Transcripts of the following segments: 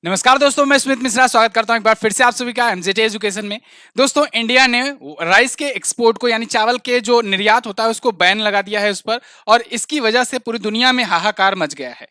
नमस्कार दोस्तों, मैं स्मित मिश्रा स्वागत करता हूं एक बार फिर से आप सभी का एमजेटी एजुकेशन में। दोस्तों, इंडिया ने राइस के एक्सपोर्ट को यानी चावल के जो निर्यात होता है उसको बैन लगा दिया है उस पर, और इसकी वजह से पूरी दुनिया में हाहाकार मच गया है।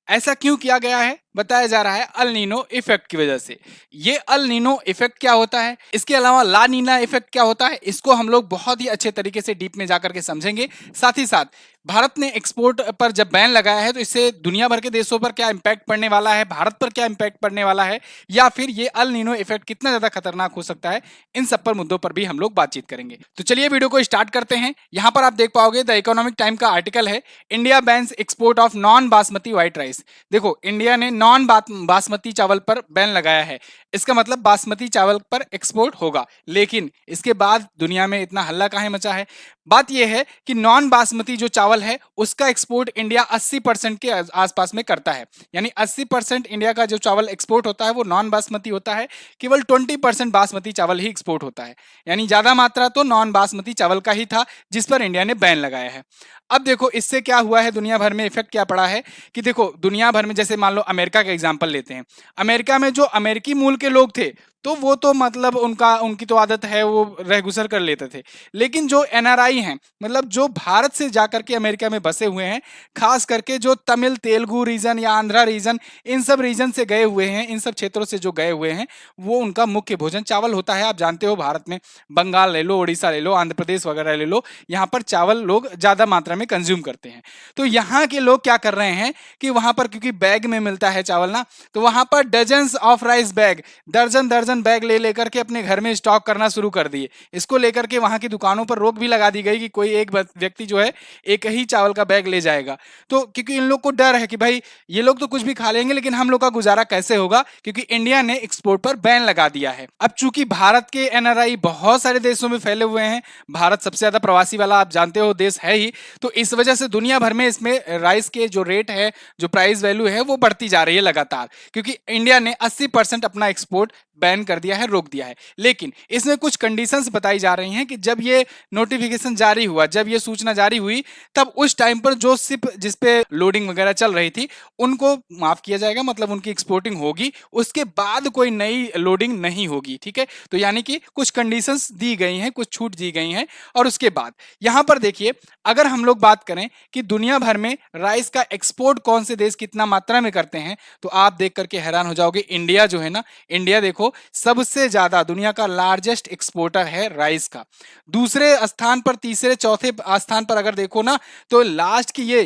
ऐसा क्यों किया गया है? बताया जा रहा है अल नीनो इफेक्ट की वजह से। ये अल नीनो इफेक्ट क्या होता है, इसके अलावा ला नीना इफेक्ट क्या होता है, इसको हम लोग बहुत ही अच्छे तरीके से डीप में जाकर के समझेंगे। साथ ही साथ भारत ने एक्सपोर्ट पर जब बैन लगाया है तो इससे दुनिया भर के देशों पर क्या इंपैक्ट पड़ने वाला है, भारत पर क्या इंपैक्ट पड़ने वाला है, या फिर ये अल नीनो इफेक्ट कितना ज्यादा खतरनाक हो सकता है, इन सब पर मुद्दों पर भी हम लोग बातचीत करेंगे। तो चलिए वीडियो को स्टार्ट करते हैं। यहाँ पर आप देख पाओगे द इकोनॉमिक टाइम का आर्टिकल है, India bans export of non basmati white rice. देखो, इंडिया ने नॉन बासमती चावल पर बैन लगाया है, इसका मतलब बासमती चावल पर एक्सपोर्ट होगा। लेकिन इसके बाद दुनिया में इतना हल्ला काहे मचा है? बात यह है कि नॉन बासमती जो चावल है उसका एक्सपोर्ट इंडिया 80% के आसपास में करता है। यानी 80% इंडिया का जो चावल एक्सपोर्ट होता है वो नॉन बासमती होता है, केवल 20% बासमती चावल ही एक्सपोर्ट होता है। यानी ज्यादा मात्रा तो नॉन बासमती चावल का ही था जिस पर इंडिया ने बैन लगाया है। अब देखो इससे क्या हुआ है, दुनिया भर में इफेक्ट क्या पड़ा है कि देखो दुनिया भर में, जैसे मान लो अमेरिका का एग्जांपल लेते हैं। अमेरिका में जो अमेरिकी मूल के लोग थे तो वो तो मतलब उनकी तो आदत है, वो रह गुजर कर लेते थे। लेकिन जो एनआरआई हैं, मतलब जो भारत से जाकर के अमेरिका में बसे हुए हैं, खास करके जो तमिल तेलुगु रीजन या आंध्रा रीजन, इन सब रीजन से गए हुए हैं, इन सब क्षेत्रों से जो गए हुए हैं, वो उनका मुख्य भोजन चावल होता है। आप जानते हो भारत में बंगाल ले लो, उड़ीसा ले लो, आंध्र प्रदेश वगैरह ले लो, यहाँ पर चावल लोग ज्यादा मात्रा में कंज्यूम करते हैं। तो यहाँ के लोग क्या कर रहे हैं कि वहां पर क्योंकि बैग में मिलता है चावल ना, तो वहां पर डजन्स ऑफ राइस बैग, दर्जन दर्जन बैग ले लेकर के अपने घर में स्टॉक करना शुरू कर दिए। इसको लेकर के वहां की दुकानों पर रोक भी लगा दी गई कि कोई एक व्यक्ति जो है एक ही चावल का बैग ले जाएगा। तो क्योंकि इन लोग को डर है कि भाई ये लोग तो कुछ भी खा लेंगे लेकिन हम लोग का गुजारा कैसे होगा, क्योंकि इंडिया ने एक्सपोर्ट पर बैन लगा दिया है। अब चूंकि भारत के एनआरआई बहुत सारे देशों में फैले हुए हैं, भारत सबसे ज्यादा प्रवासी वाला आप जानते हो देश है ही, तो इस वजह से दुनिया भर में इसमें राइस के जो रेट है, जो प्राइस वैल्यू है, वो बढ़ती जा रही है लगातार, क्योंकि इंडिया ने 80% अपना एक्सपोर्ट बैन कर दिया है, रोक दिया है। लेकिन इसमें कुछ कंडीशंस बताई जा रही हैं कि जब ये नोटिफिकेशन जारी हुआ, जब ये सूचना जारी हुई, तब उस टाइम पर जो शिप जिस पे लोडिंग वगैरह चल रही थी उनको माफ किया जाएगा, मतलब उनकी एक्सपोर्टिंग होगी, उसके बाद कोई नई लोडिंग नहीं होगी। ठीक है, तो यानी कि कुछ कंडीशंस दी गई हैं, कुछ छूट दी गई हैं। और उसके बाद यहां पर देखिए, अगर हम लोग बात करें कि दुनिया भर में राइस का एक्सपोर्ट कौन से देश कितना मात्रा में करते हैं, तो आप देख करके हैरान हो जाओगे। इंडिया जो है ना, इंडिया देखो सबसे ज्यादा दुनिया का लार्जेस्ट एक्सपोर्टर है राइस का। दूसरे स्थान पर, तीसरे चौथे स्थान पर अगर देखो ना, तो लास्ट की ये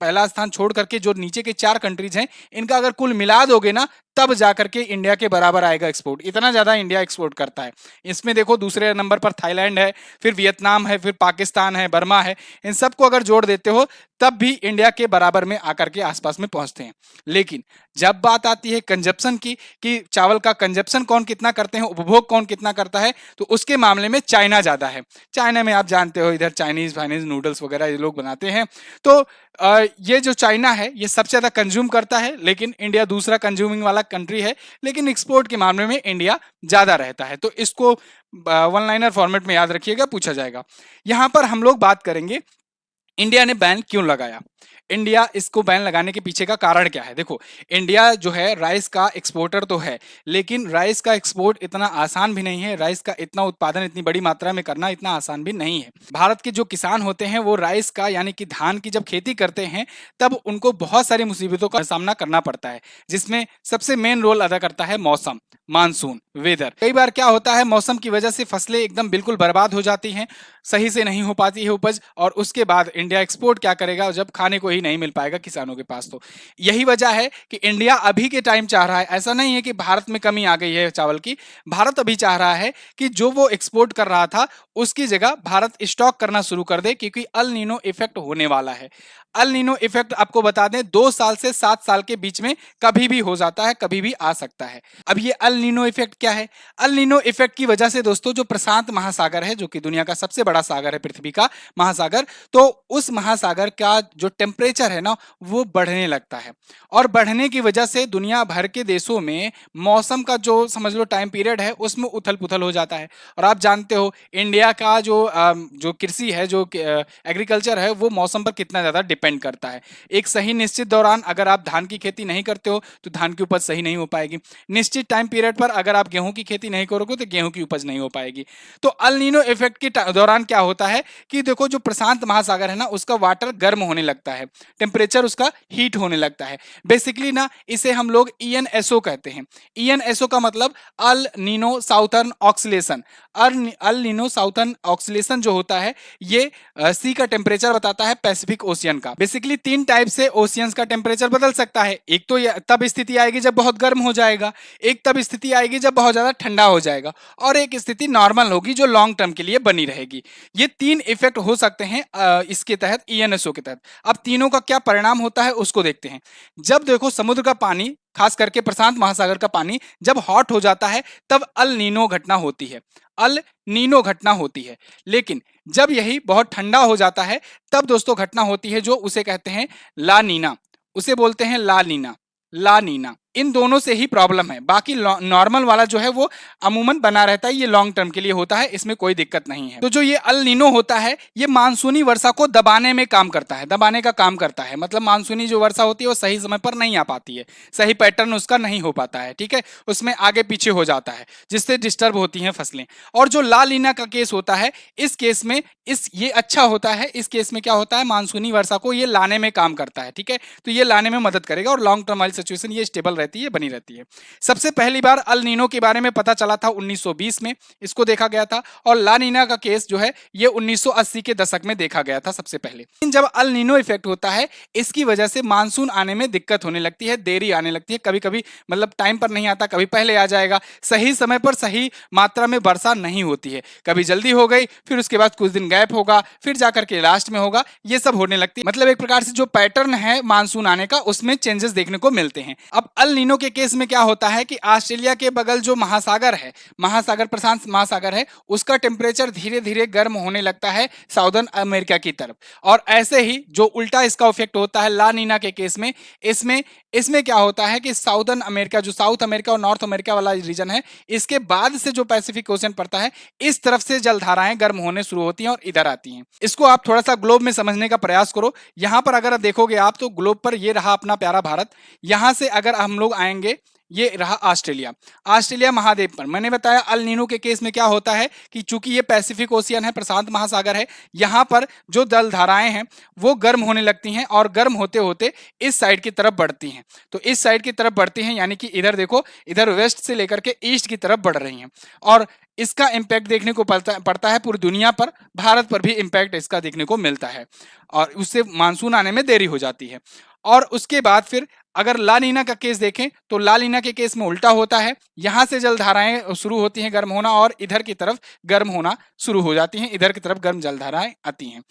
पहला स्थान छोड़ करके जो नीचे के 4 कंट्रीज हैं, इनका अगर कुल मिला दोगे ना, तब जाकर के इंडिया के बराबर आएगा एक्सपोर्ट। इतना ज्यादा इंडिया एक्सपोर्ट करता है। इसमें देखो दूसरे नंबर पर थाईलैंड है, फिर वियतनाम है, फिर पाकिस्तान है, बर्मा है। इन सबको अगर जोड़ देते हो तब भी इंडिया के बराबर में आकर के आसपास में पहुंचते हैं। लेकिन जब बात आती है कंजप्शन की, कि चावल का कंजप्शन कौन कितना करते हैं, उपभोग कौन कितना करता है, तो उसके मामले में चाइना ज्यादा है। चाइना में आप जानते हो इधर चाइनीज फाइनीज नूडल्स वगैरह ये लोग बनाते हैं। तो ये जो चाइना है ये सबसे ज्यादा कंज्यूम करता है, लेकिन इंडिया दूसरा कंज्यूमिंग वाला कंट्री है। लेकिन एक्सपोर्ट के मामले में इंडिया ज्यादा रहता है। तो इसको वन लाइनर फॉर्मेट में याद रखिएगा, पूछा जाएगा। यहां पर हम लोग बात करेंगे इंडिया ने बैन क्यों लगाया। इंडिया इसको बैन लगाने के पीछे का कारण क्या है? देखो, इंडिया जो है राइस का एक्सपोर्टर तो है, लेकिन राइस का एक्सपोर्ट इतना आसान भी नहीं है। राइस का इतना उत्पादन इतनी बड़ी मात्रा में करना इतना आसान भी नहीं है। भारत के जो किसान होते हैं वो राइस का यानी कि धान की जब खेती करते हैं तब उनको बहुत सारी मुसीबतों का सामना करना पड़ता है, जिसमें सबसे मेन रोल अदा करता है मौसम, मानसून, वेदर। कई बार क्या होता है, मौसम की वजह से फसलें एकदम बिल्कुल बर्बाद हो जाती हैं, सही से नहीं हो पाती है उपज, और उसके बाद इंडिया एक्सपोर्ट क्या करेगा जब खाने को ही नहीं मिल पाएगा किसानों के पास। तो यही वजह है कि इंडिया अभी के टाइम चाह रहा है, ऐसा नहीं है कि भारत में कमी आ गई है चावल की, भारत अभी चाह रहा है कि जो वो एक्सपोर्ट कर रहा था उसकी जगह भारत स्टॉक करना शुरू कर दे, क्योंकि अल नीनो इफेक्ट होने वाला है। अल नीनो इफेक्ट आपको बता दें 2 साल से 7 साल के बीच में कभी भी हो जाता है, कभी भी आ सकता है। अब ये अल नीनो इफेक्ट क्या है? अल नीनो इफेक्ट की वजह से दोस्तों जो प्रशांत महासागर है, जो कि दुनिया का सबसे बड़ा सागर है, पृथ्वी का महासागर, तो उस महासागर का जो टेम्परेचर है ना वो बढ़ने लगता है, और बढ़ने की वजह से दुनिया भर के देशों में मौसम का जो समझ लो टाइम पीरियड है उसमें उथल पुथल हो जाता है। और आप जानते हो इंडिया का जो कृषि है, जो एग्रीकल्चर है, वो मौसम पर कितना ज्यादा डिपेंड करता है। एक सही निश्चित दौरान अगर आप धान की खेती नहीं करते हो तो धान की उपज सही नहीं हो पाएगी। निश्चित टाइम पीरियड पर अगर आप गेहूं की खेती नहीं करोगे तो गेहूं की उपज नहीं हो पाएगी। तो अल नीनो इफेक्ट के दौरान क्या होता है कि देखो जो प्रशांत महासागर है ना उसका वाटर गर्म होने लगता है, टेम्परेचर उसका हीट होने लगता है। बेसिकली ना इसे हम लोग ईएनएसओ कहते हैं। ईएनएसओ का मतलब El Nino southern oscillation. El Nino southern oscillation जो होता है ये सी का टेम्परेचर बताता है पैसिफिक ओशियन का। बेसिकली तीन टाइप से ओशियंस का टेम्परेचर बदल सकता है। एक तो तब स्थिति आएगी जब बहुत गर्म हो जाएगा, एक तब स्थिति आएगी जब बहुत ज्यादा ठंडा हो जाएगा, और एक स्थिति नॉर्मल होगी जो लॉन्ग टर्म के लिए बनी रहेगी। ये तीन इफेक्ट हो सकते हैं इसके तहत, ईएनएसओ के तहत। अब तीनों का क्या परिणाम होता है उसको देखते हैं। जब देखो समुद्र का पानी, खास करके प्रशांत महासागर का पानी जब हॉट हो जाता है तब अल नीनो घटना होती है, अल नीनो घटना होती है। लेकिन जब यही बहुत ठंडा हो जाता है तब दोस्तों घटना होती है जो उसे कहते हैं ला नीना, उसे बोलते हैं ला नीना, ला नीना। इन दोनों से ही प्रॉब्लम है, बाकी नॉर्मल वाला जो है वो अमूमन बना रहता है, ये लॉन्ग टर्म के लिए होता है, इसमें कोई दिक्कत नहीं है। तो जो ये अल नीनो होता है ये मानसूनी वर्षा को दबाने में काम करता है, दबाने का काम करता है। मतलब मानसूनी जो वर्षा होती है वो सही समय पर नहीं आ पाती है, सही पैटर्न उसका नहीं हो पाता है, ठीक है, उसमें आगे पीछे हो जाता है जिससे डिस्टर्ब होती हैं फसलें। और जो ला नीना का केस होता है इस केस में ये अच्छा होता है। इस केस में क्या होता है, मानसूनी वर्षा को ये लाने में काम करता है, ठीक है, तो ये लाने में मदद करेगा और लॉन्ग टर्म वाली सिचुएशन ये स्टेबल रहती है, बनी रहती है। सबसे पहली बार अल नीनो के बारे में पता चला था 1920 में, इसको देखा गया था। और ला नीना का केस जो है ये 1980 के दशक में देखा गया था सबसे पहले। जब अल नीनो इफेक्ट होता है इसकी वजह से मानसून आने में दिक्कत होने लगती है, देरी आने लगती है, कभी कभी मतलब टाइम पर नहीं आता, कभी पहले आ जाएगा, सही समय पर सही मात्रा में वर्षा नहीं होती है, कभी जल्दी हो गई फिर उसके बाद कुछ दिन गैप होगा फिर जाकर के लास्ट में होगा, ये सब होने लगती है। मतलब एक प्रकार से जो पैटर्न है मानसून आने का उसमें चेंजेस देखने को मिलते हैं। अब अल नीनो के केस में क्या होता है कि ऑस्ट्रेलिया के बगल जो महासागर है, महासागर प्रशांत महासागर है, उसका टेम्परेचर धीरे धीरे गर्म होने लगता है साउदर्न अमेरिका की तरफ। और ऐसे ही जो उल्टा इसका इफेक्ट होता है ला नीना के केस में, इसमें क्या होता है कि साउदर्न अमेरिका, जो साउथ अमेरिका और नॉर्थ अमेरिका वाला रीजन है, इसके बाद से जो पैसिफिक ओशन पड़ता है इस तरफ से जलधाराएं गर्म होने शुरू होती हैं और इधर आती हैं। इसको आप थोड़ा सा ग्लोब में समझने का प्रयास करो। यहां पर अगर देखोगे आप तो ग्लोब पर ये रहा अपना प्यारा भारत, यहां से अगर हम लोग आएंगे ये रहा ऑस्ट्रेलिया, ऑस्ट्रेलिया महाद्वीप पर। मैंने बताया अल नीनो के केस में क्या होता है कि चूंकि ये पैसिफिक ओशियन है, प्रशांत महासागर है, यहां पर जो जलधाराएं हैं वो गर्म होने लगती हैं और गर्म होते होते इस साइड की तरफ बढ़ती हैं। तो इस साइड की तरफ बढ़ती हैं यानी कि इधर देखो, इधर वेस्ट से लेकर के ईस्ट की तरफ बढ़ रही हैं और इसका इंपैक्ट देखने को पड़ता है पूरी दुनिया पर, भारत पर भी इंपैक्ट इसका देखने को मिलता है और उससे मानसून आने में देरी हो जाती है। और उसके बाद फिर अगर ला नीना का केस देखें तो ला नीना के केस में उल्टा होता है, यहां से जलधाराएं शुरू होती हैं गर्म होना और इधर की तरफ गर्म होना शुरू हो जाती हैं, इधर की तरफ गर्म जलधाराएं आती हैं।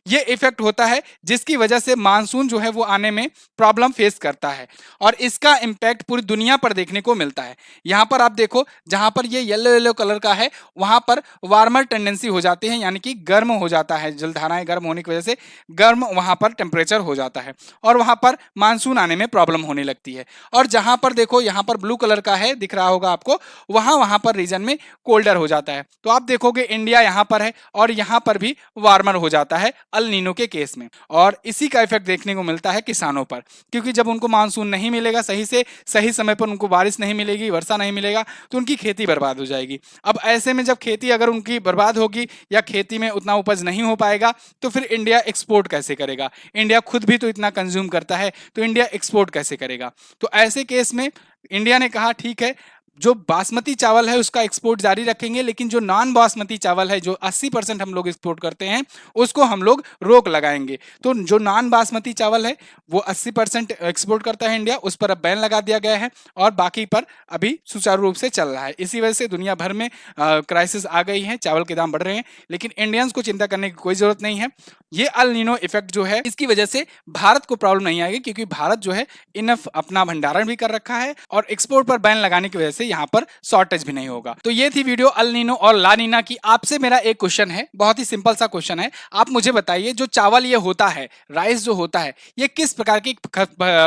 ये इफेक्ट होता है जिसकी वजह से मानसून जो है वो आने में प्रॉब्लम फेस करता है और इसका इंपैक्ट पूरी दुनिया पर देखने को मिलता है। यहां पर आप देखो जहां पर ये येलो येलो कलर का है वहां पर वार्मर टेंडेंसी हो जाती है, यानी कि गर्म हो जाता है, जलधाराएं गर्म होने की वजह से गर्म वहां पर टेम्परेचर हो जाता है और वहां पर मानसून आने में प्रॉब्लम होने लगती है। और जहां पर देखो यहां पर ब्लू कलर का है दिख रहा होगा आपको, वहां पर रीजन में कोल्डर हो जाता है। तो आप देखोगे इंडिया यहां पर है और यहां पर भी वार्मर हो जाता है अल नीनो के केस में। और इसी का इफेक्ट देखने को मिलता है किसानों पर, क्योंकि जब उनको मानसून नहीं मिलेगा सही से, सही समय पर उनको बारिश नहीं मिलेगी, वर्षा नहीं मिलेगा तो उनकी खेती बर्बाद हो जाएगी। अब ऐसे में जब खेती अगर उनकी बर्बाद होगी या खेती में उतना उपज नहीं हो पाएगा तो फिर इंडिया एक्सपोर्ट कैसे करेगा? इंडिया खुद भी तो इतना कंज्यूम करता है तो इंडिया एक्सपोर्ट कैसे करेगा? तो ऐसे केस में इंडिया ने कहा ठीक है, जो बासमती चावल है उसका एक्सपोर्ट जारी रखेंगे, लेकिन जो नॉन बासमती चावल है जो 80% हम लोग एक्सपोर्ट करते हैं उसको हम लोग रोक लगाएंगे। तो जो नॉन बासमती चावल है वो 80% एक्सपोर्ट करता है इंडिया, उस पर अब बैन लगा दिया गया है और बाकी पर अभी सुचारू रूप से चल रहा है। इसी वजह से दुनिया भर में क्राइसिस आ गई है, चावल के दाम बढ़ रहे हैं, लेकिन इंडियंस को चिंता करने की कोई जरूरत नहीं है। ये अल नीनो इफेक्ट जो है इसकी वजह से भारत को प्रॉब्लम नहीं आएगी, क्योंकि भारत जो है इनफ अपना भंडारण भी कर रखा है और एक्सपोर्ट पर बैन लगाने की वजह से यहाँ पर शॉर्टेज भी नहीं होगा। तो ये थी वीडियो अल नीनो और ला नीना की। आपसे मेरा एक क्वेश्चन है, बहुत ही सिंपल सा क्वेश्चन है। आप मुझे बताइए, जो चावल ये होता है, राइस जो होता है, ये किस प्रकार की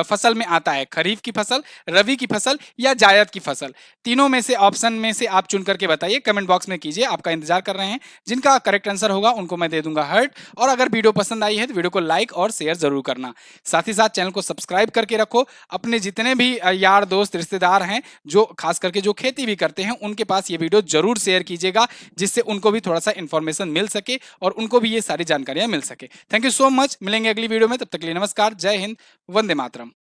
फसल में आता है? खरीफ की फसल, रवि की फसल या जायद की फसल? तीनों में से ऑप्शन में से आप चुन करके बताइए, कमेंट बॉक्स में कीजिए, आपका इंतजार कर रहे हैं। जिनका करेक्ट आंसर होगा उनको मैं दे दूंगा हार्ट। और अगर वीडियो पसंद आई है तो वीडियो को लाइक और शेयर जरूर करना। साथ ही साथ चैनल को सब्सक्राइब करके रखो। अपने जितने भी यार दोस्त रिश्तेदार हैं, जो खास करके जो खेती भी करते हैं, उनके पास ये वीडियो जरूर शेयर कीजिएगा, जिससे उनको भी थोड़ा सा इंफॉर्मेशन मिल सके और उनको भी ये सारी जानकारियां मिल सके। Thank you so much. मिलेंगे अगली वीडियो में, तब तक के लिए नमस्कार, जय हिंद, वंदे मातरम।